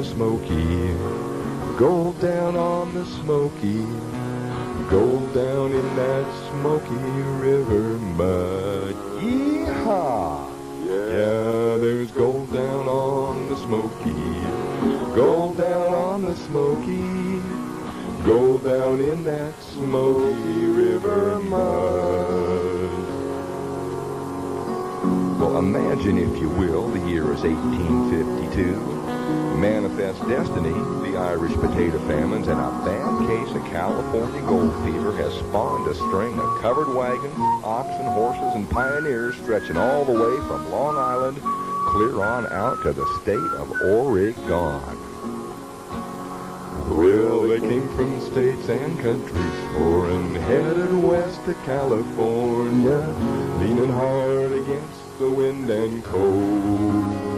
the Smoky. Gold down on the Smoky. Gold down in that Smoky River mud. Yeehaw! Yeah, there's gold down on the Smoky. Gold down on the Smoky. Gold down in that Smoky River mud. Well, imagine, if you will, the year is 1852. Manifest destiny, the Irish potato famines, and a bad case of California gold fever has spawned a string of covered wagons, oxen, horses, and pioneers stretching all the way from Long Island clear on out to the state of Oregon. Well, they came from states and countries foreign, headed west to California, leaning hard against the wind and cold.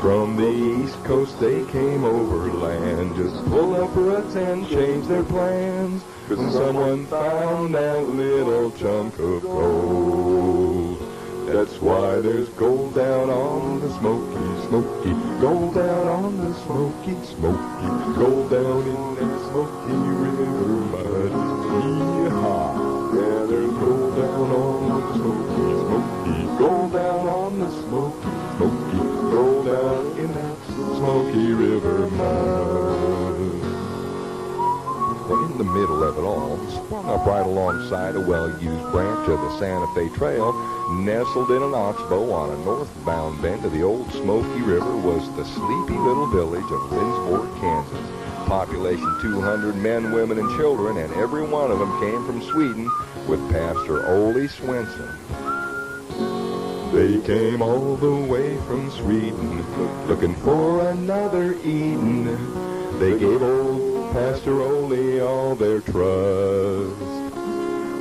From the East Coast they came overland, just pull up roots and change their plans, 'cause someone found that little chunk of gold. That's why there's gold down on the Smoky, Smoky. Gold down on the Smoky, Smoky. Gold down in that Smoky River mud. Yeehaw! Yeah, there's gold down on the Smoky, Smoky. Gold down on the Smoky, Smoky. Gold down in that Smoky River mud. Well, in the middle of it all, sprung up right alongside a well-used branch of the Santa Fe Trail, nestled in an oxbow on a northbound bend of the old Smoky River, was the sleepy little village of Lindsborg, Kansas. Population 200 men, women, and children, and every one of them came from Sweden with Pastor Ole Swenson. They came all the way from Sweden, looking for another Eden. They gave old Pastor Ole all their trust.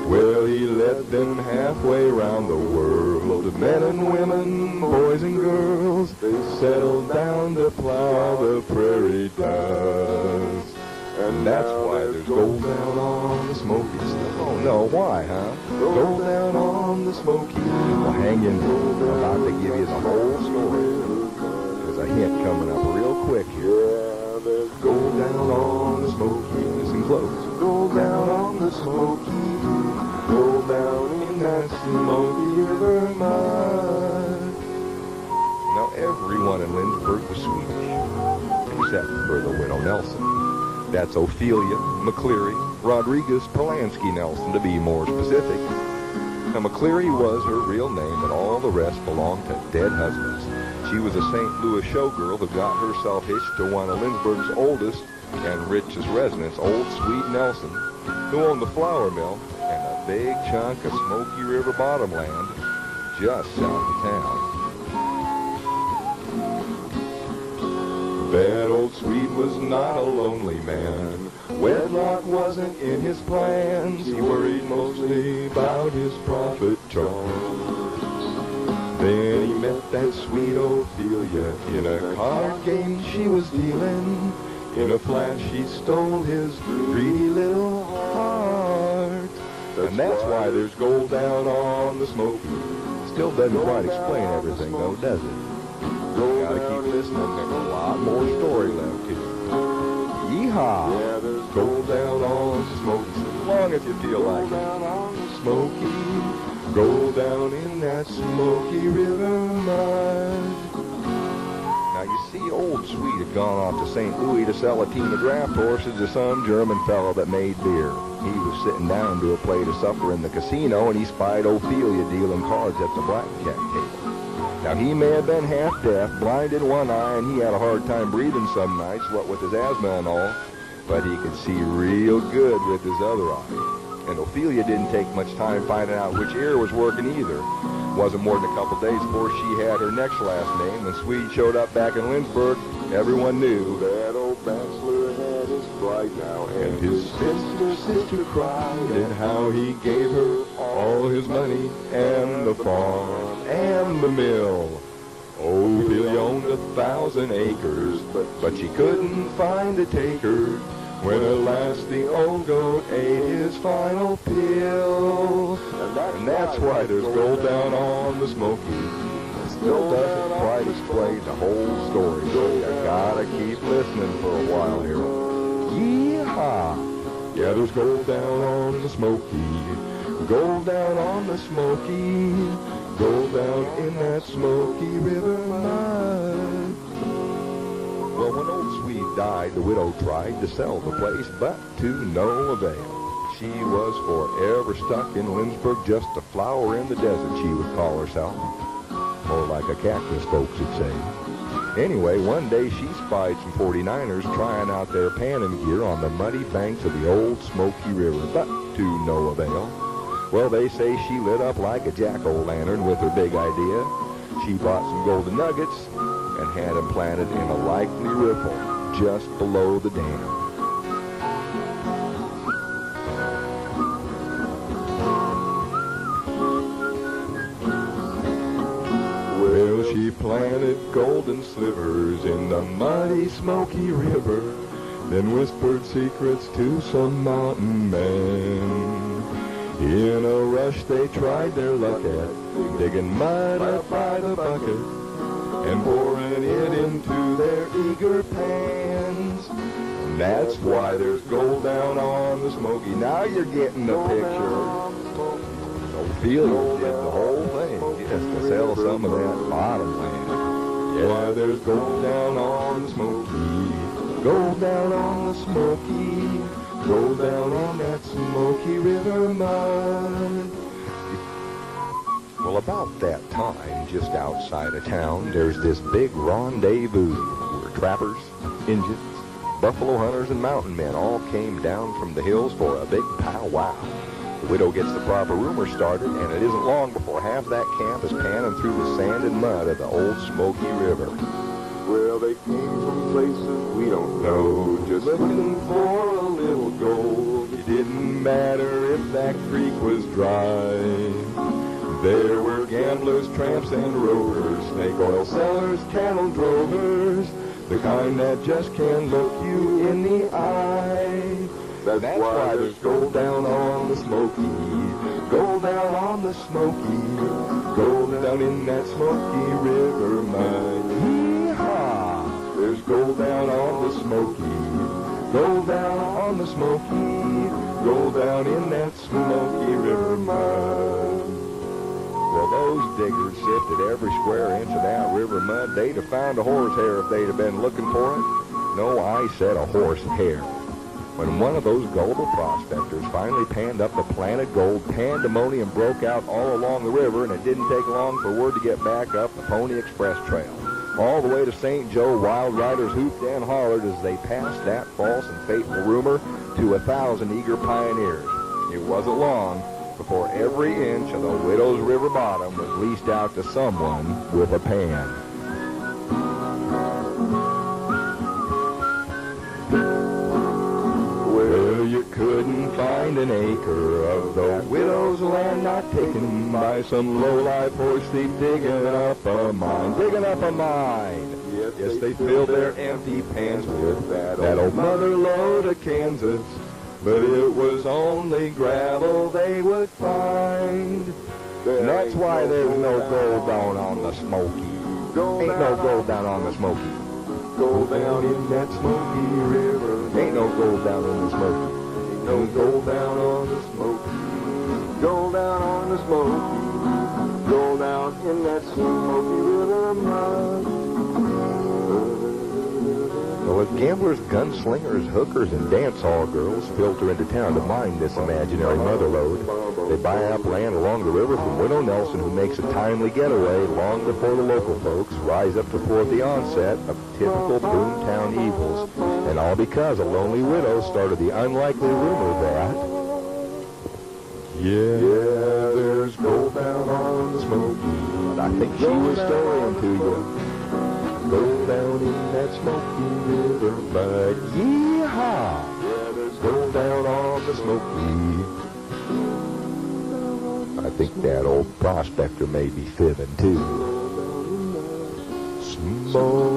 Well, he led them halfway around the world, men and women, boys and girls. They settled down to plow the prairie dust. And that's why there's gold down on the Smoky. Oh no, why, huh? Gold down on the Smoky. Well, hang in there. I'm about to give you the whole story. There's a hint coming up real quick here. Yeah, there's gold down on the Smoky. Listen close. Gold down on the Smoky. Gold down in that Smoky River mud. Now, everyone in Lindsborg was Swedish, except for the widow Nelson. That's Ophelia McCleary Rodriguez Polanski Nelson, to be more specific. Now, McCleary was her real name, but all the rest belonged to dead husbands. She was a St. Louis showgirl who got herself hitched to one of Lindsborg's oldest and richest residents, Old Swede Nelson, who owned the flour mill and a big chunk of Smoky River bottomland just south of town. That old Swede was not a lonely man. Wedlock wasn't in his plans. He worried mostly about his profit charms. Then he met that sweet Ophelia in a card game she was dealing. In a flash she stole his greedy little heart. And that's why there's gold down on the Smoky. Still doesn't quite explain everything though, does it? Gotta keep listening, there's a lot more story left here. Yeehaw! Yeah, there's gold down on the Smoky, as long as you feel like it. Gold down on the Smoky, gold down in that Smoky River mud. Now you see, Old Swede had gone off to St. Louis to sell a team of draft horses to some German fellow that made beer. He was sitting down to a plate of supper in the casino, and he spied Ophelia dealing cards at the blackjack table. Now, he may have been half deaf, blind in one eye, and he had a hard time breathing some nights, what with his asthma and all, but he could see real good with his other eye. And Ophelia didn't take much time finding out which ear was working either. Wasn't more than a couple days before she had her next last name. When Swede showed up back in Lindsborg, everyone knew that old bachelor had his bride now. And his sister cried, and how he gave her all his money, and the farm, and the mill. Ophelia owned 1,000 acres, but she couldn't find a taker. When at last the old goat ate his final pill. And that's why there's gold down on the Smoky. still doesn't quite explain the whole story, so you gotta keep listening for a while here. Yeehaw! Yeah, there's gold down on the Smoky, gold down on the Smoky, gold down in that Smoky River mud. Well, when old Swede died, the widow tried to sell the place, but to no avail. She was forever stuck in Lynchburg, just a flower in the desert, she would call herself. More like a cactus, folks would say. Anyway, one day she spied some 49ers trying out their panning gear on the muddy banks of the old Smoky River, but to no avail. Well, they say she lit up like a jack-o'-lantern with her big idea. She bought some golden nuggets and had them planted in a likely ripple just below the dam. Well, she planted golden slivers in the muddy Smoky River, then whispered secrets to some mountain man. In a rush they tried their luck at digging mud up by the bucket and pouring it into their eager pans. And that's why there's gold down on the Smoky. Now you're getting the picture. Ophelia did the whole thing just to sell some of that bottom land. Yeah, there's gold down on the Smoky, gold down on the Smoky, gold down in that Smoky River mud. Well, about that time, just outside of town, there's this big rendezvous where trappers, Indians, buffalo hunters, and mountain men all came down from the hills for a big powwow. The widow gets the proper rumor started, and it isn't long before half that camp is panning through the sand and mud of the old Smoky River. Well, they came from places we don't know, just looking for a little gold. It didn't matter if that creek was dry. There were gamblers, tramps, and rovers, snake oil sellers, cattle drovers, the kind that just can't look you in the eye. That's why there's gold down on the Smoky, gold down on the Smoky, gold down in that Smoky River mud. Yee-haw! There's gold down on the Smoky, gold down on the Smoky, gold down in that Smoky River mud. Well, those diggers sifted every square inch of that river mud. They'd have found a horse hair if they'd have been looking for it. No, I said a horse hair. When one of those gullible prospectors finally panned up the planted gold, pandemonium broke out all along the river, and it didn't take long for word to get back up the Pony Express Trail. All the way to St. Joe, wild riders hooped and hollered as they passed that false and fateful rumor to 1,000 eager pioneers. It wasn't long before every inch of the widow's river bottom was leased out to someone with a pan. Well, you couldn't find an acre of the widow's land not taken by some low-life horse thief digging up a mine. Yes, they filled their empty pans with that old mother lode of Kansas. But it was only gravel they would find. And that's why there's no gold down on the Smoky. Ain't no gold down on the Smoky. Gold down in that Smoky River. Ain't no gold down in the Smoky. Ain't no gold down on the Smoky. Gold down on the Smoky. Gold down in that Smoky River mud. Well, as gamblers, gunslingers, hookers, and dance hall girls filter into town to mine this imaginary mother lode, they buy up land along the river from Widow Nelson, who makes a timely getaway long before the local folks rise up to thwart the onset of typical boomtown evils. And all because a lonely widow started the unlikely rumor that, yeah, there's gold down on the Smoky. But I think she was storying to you. Gold down in that Smoky River mud. Yee-haw! Yeah, there's gold down on the Smoky. I think that old prospector may be fibbing, too. Smoky.